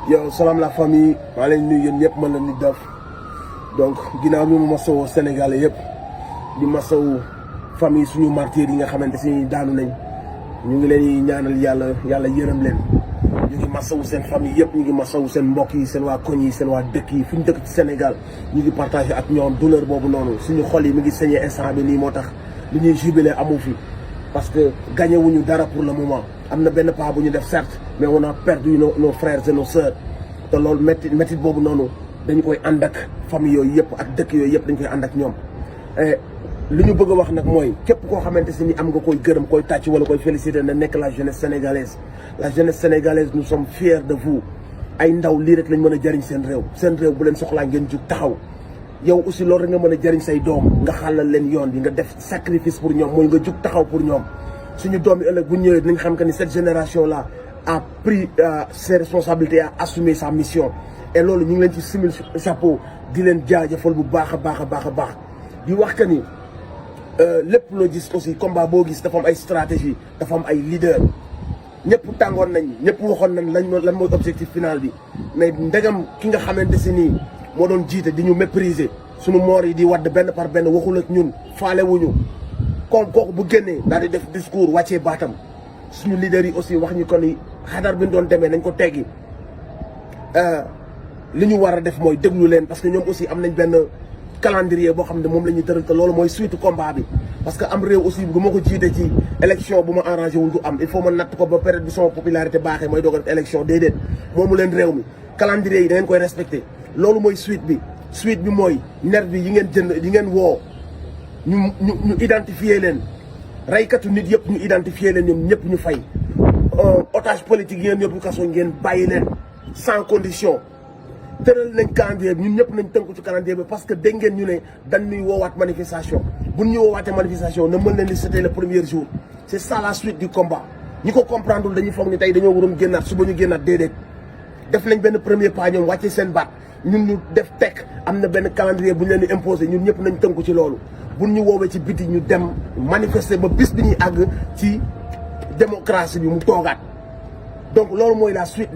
Yo, salam la famille, maa leen nuyu yéen ñëpp man la Nit Doff donc ginnaaw bi mu masawoo Sénégalais yëpp di masawu famille suñu martyrs yi nga xamante si daanu nañ ñu ngi leen di ñaanal yàlla yërëm leen. ñu ngi masawu seen famille yëpp, ñu ngi masawu seen mbokk yi, seen waa koñ yi, seen waa dëkk yi fu ñu dëkk ci Sénégal ñu ngi partagé ak ñoom douleur boobu noonu. Suñu xol yi mi ngi saigné instant bi nii moo tax li ñuy jubilé amu fi parce que gagné wuñu dara pour le moment. am na benn pas bu ñu def certes mais on a perdu nos frères et nos sœurs te loolu métti boobu noonu dañu koy ànd ak famille yooyu yëpp ak dëkk yooyu yëpp dañu koy ànd ak ñoom. li ñu bëgg a wax nag mooy képp koo xamante si ni am nga koy gërëm koy tàcc wala koy féliciter na nekk la jeunesse sénégalaise. La jeunesse sénégalaise nous sommes fiers de vous. ay ndaw lii rek lañ mën a jëriñ seen réew bu leen soxlaa ngeen jug taxaw yow aussi loolu rek nga mën a jëriñ say doom nga xàllal leen yoon bi nga def sacrifice pour ñoom mooy nga jug taxaw pour ñoom. suñu doom yi ëllëg bu ñëwee dinañ xam que ni cette génération là a pris ses responsabilités, a assumé sa mission et loolu ñu ngi leen ci simil chapeau di leen jaajëfal bu baax a baax di wax que ni lépp loo gis aussi combat boo gis dafa am ay stratégie dafa am ay leader ñëpp tàngoon nañ ñëpp waxoon nañ lan mooy objectif final bi mais ndegam ki nga xamante si nii moo doon jiite di ñu mépriser suñu moor yi di wadd benn par benn waxul ak ñun faale wuñu comme kooku bu génnee daal di def discours wàccee baatam suñu leaders yi aussi wax ñu ko ni xadar bi ñu doon demee nañ ko teggi li ñu war a def mooy déglu leen parce que ñoom aussi am nañ benn calendrier boo xam ne moom la ñuy tëral te loolu mooy suite combat bi. parce que am réew aussi bu ma ko jiite ci élection bu ma arrangé wul du am il faut ma natt ko ba période bi sama popularité baaxee mooy doog a def élection déedéet moomu leen réew mi calendrier yi da ngeen koy respecté loolu mooy suite bi mooy nervi yi ngeen jënd yi ngeen woo. ñu identifier leen raykatu nit yëpp ñu identifier leen ñoom ñëpp ñu fay otage politique yi ngeen yëpp kaso ngeen bàyyi leen sans condition tëral nañ calendrier bi ñun ñëpp nañ tënku ci calendrier bi parce que dégg ngeen ñu ne dañ ñuy woowaat manifestation bu ñu woowaatee manifestation na mën leen ni c'était le premier jour c'est ça la suite du combat ñi ko comprendre dañuy foog ni tey dañoo waroon génnaat suba ñu génnaat déedéet def nañ benn premier pas ñoom wàcce seen baat ñun ñu def tekk am na benn calendrier bu ñu leen di imposer ñun ñëpp nañ tënku ci loolu bu ñu woowee ci biti ñu dem manifester ba bis bi ñuy àgg ci démocratie bi mu toogaat donc loolu mooy la suite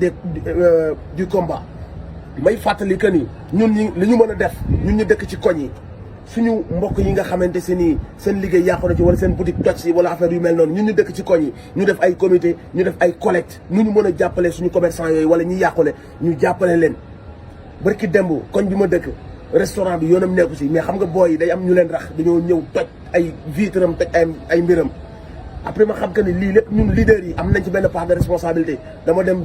du combat may fàttali que ni ñun li ñu mën a def ñun ñu dëkk ci koñ yi suñu mbokk yi nga xamante se ni seen liggéey yàqu na ci wala seen boutique toj si wala affaire yu mel noonu ñun ñu dëkk ci koñ yi ñu def ay comité ñu def ay collecte nu ñu mën a jàppale suñu commerçant yooyu wala ñi yàqule ñu jàppale leen barki demb koñ bi ma dëkk restaurant bi yoonam nekku si mais xam nga booy yi day am ñu leen rax dañoo ñëw toj ay vitram toj ay mbiram après ma xam que ni lii lépp ñun leaders yi am nañ ci benn part de responsabilité dama dem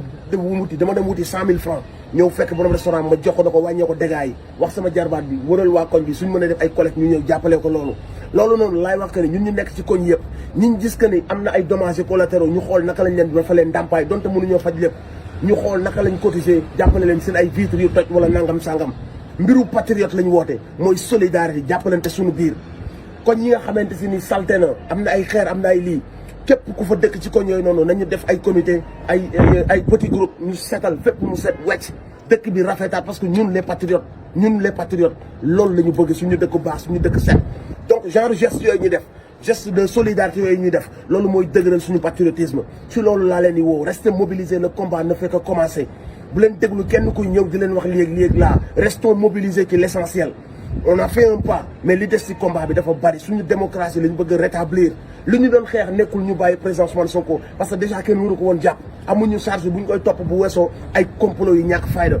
wuti 100 000 francs ñëw fekk borom restaurant ma jox ko na ko wàññee ko dégâts yi wax sama jarbaat bi wëral waa koñ bi suñ mën a def ay collecte ñu ñëw jàppale ko loolu noonu laay wax que ni ñun ñu nekk ci koñ yëpp ñun gis que ni am na ay dommages collatéraux ñu xool naka lañ leen dafa leen ndàmpaay donte mënuñoo faj lépp ñu xool naka lañ cotiser jàppale leen seen ay vitres yu toj wala nangam sangam mbiru patriote lañu woote mooy solidarité jàppalante suñu biir koñ yi nga xamante si ni salte na am na ay xeer am na ay lii képp ku fa dëkk ci koñ yooyu noonu nañu def ay comité ay petit groupe ñu setal fépp mu set wecc dëkk bi rafetaat parce que ñun les patriotes loolu la ñu bëgg suñu dëkk baax suñu dëkk set donc genre geste yooyu ñu def geste de solidarité yooyu ñuy def loolu mooy dëgëral suñu patriotisme ci loolu laa leen di woo restez mobilisés le combat ne fait que commencer bu leen déglu kenn kuy ñëw di leen wax léegi laa restons mobilisés ci l'essentiel on a fait un pas mais li des ci combat bi dafa bari suñu démocratie lañu bëgg a rétablir li ñu doon xeex nekkul ñu bàyyi président Ousmane Sonko parce que déjà kenn waru ko woon jàpp amuñu charge bu ñu koy topp bu weesoo ay complot yu ñàkk fayda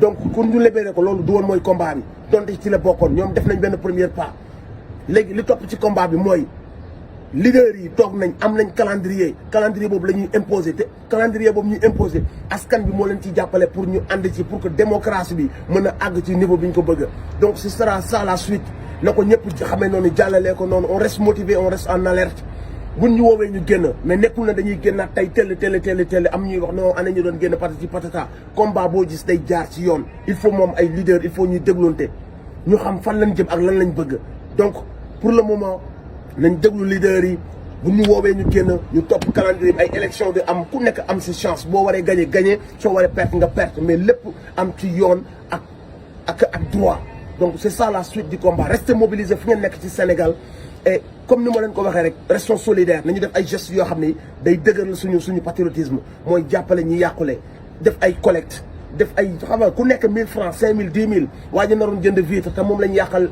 donc pour ñu libéré ko loolu du woon mooy combat bi donte ci la bokkoon ñoom def nañ benn premier pas léegi li topp ci combat bi mooy leaders yi toog nañ am nañ calendrier boobu la ñuy imposer te calendrier boobu ñuy imposer askan bi moo leen ciy jàppale pour ñu ànd ci pour que démocratie bi mën a àgg ci niveau bi ñu ko bëgg donc ce sera ça la suite na ko ñëpp xamee noonu jàllalee ko noonu on reste motivé on reste en alerte buñ ñu woowee ñu génn mais nekkul na dañuy génnaat tey teel am ñuy wax non ana ñu doon génn patati patata combat boo gis day jaar ci yoon il faut moom ay leader il faut ñuy déglonte ñu xam fan lañ jëm ak lan lañ bëgg donc pour le moment nañ déglu leader yi bu ñu woowee ñu génn ñu topp calendrier bi ay élection de am ku nekk am si chance boo waree gagné soo waree perte nga perte mais lépp am ci yoon ak droit donc c'est ça la suite du combat restez mobilisés fu ngeen nekk ci Sénégal et comme ni ma leen ko waxee rek restons solidaires nañu def ay gestes yoo xam ne day dëgëral suñu patriotisme mooy jàppale ñi yàqule def ay collecte def ay xam nga ku nekk 1000 francs 5000 10 000 waa ji naroon jënd vitre te moom lañ yàqal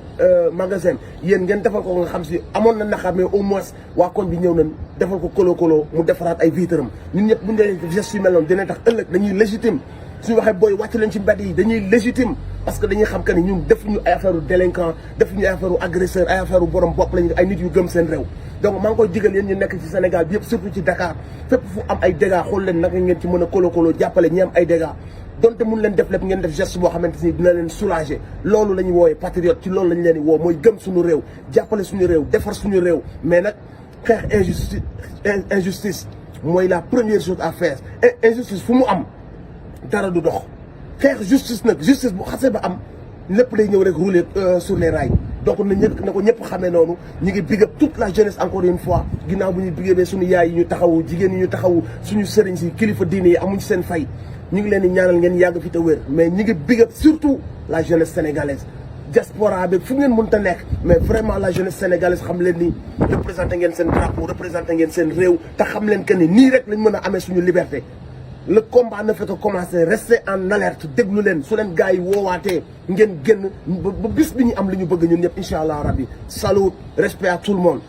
magasin yéen ngeen defal ko nga xam si amoon na naqar mais au moins waa koñ bi ñëw nañ defal ko kolo mu defaraat ay vitre am ñun ñëpp bu ñu dee geste yu mel noonu dina tax ëllëg dañuy légitime suñu waxee booy wàcc leen ci mbedd yi dañuy légitime parce que dañuy xam que ni ñun defuñu ay affaire u délinquant defuñu ay affaire u agresseur ay affaire u borom bopp lañu ay nit yu gëm seen réew donc maa ngi koy digal yéen ñu nekk ci Sénégal bi yëpp surtout ci Dakar fépp fu am ay dégâts xool leen naka ngeen ci mën a kolo jàppale ñi am ay dégâts donte mun leen def lépp ngeen def geste boo xamante ni dina leen soulager loolu la ñuy woowee patriote ci loolu lañ leen di woo mooy gëm suñu réew jàppale suñu réew defar suñu réew mais nag xeex injustice mooy la première chose à faire injustice fu mu am dara du dox xeex justice nag justice bu xasee ba am lépp lay ñëw rek rouler sur les rails donc na ko ñëpp xamee noonu ñu ngi big up toute la jeunesse encore une fois ginnaaw bu ñu bigabee suñu yaay yi ñu taxawu jigéen yi ñu taxawu suñu sëriñ si kilifa diine yi amuñ seen fay ñu ngi leen di ñaanal ngeen yàgg fi te wér mais ñu ngi big up surtout la jeunesse sénégalaise diaspora bi fu ngeen mënta nekk mais vraiment la jeunesse sénégalaise xam leen ni représenté ngeen seen drapeau représenté ngeen seen réew te xam leen que ni nii rek lañ mën a amee suñu liberté le combat ne fait que commencer restez en alerte déglu leen su leen gars yi woowaatee ngeen génn ba bis bi ñu am li ñu bëgg ñun ñëpp incha allah rabbi salut respect à tout le monde.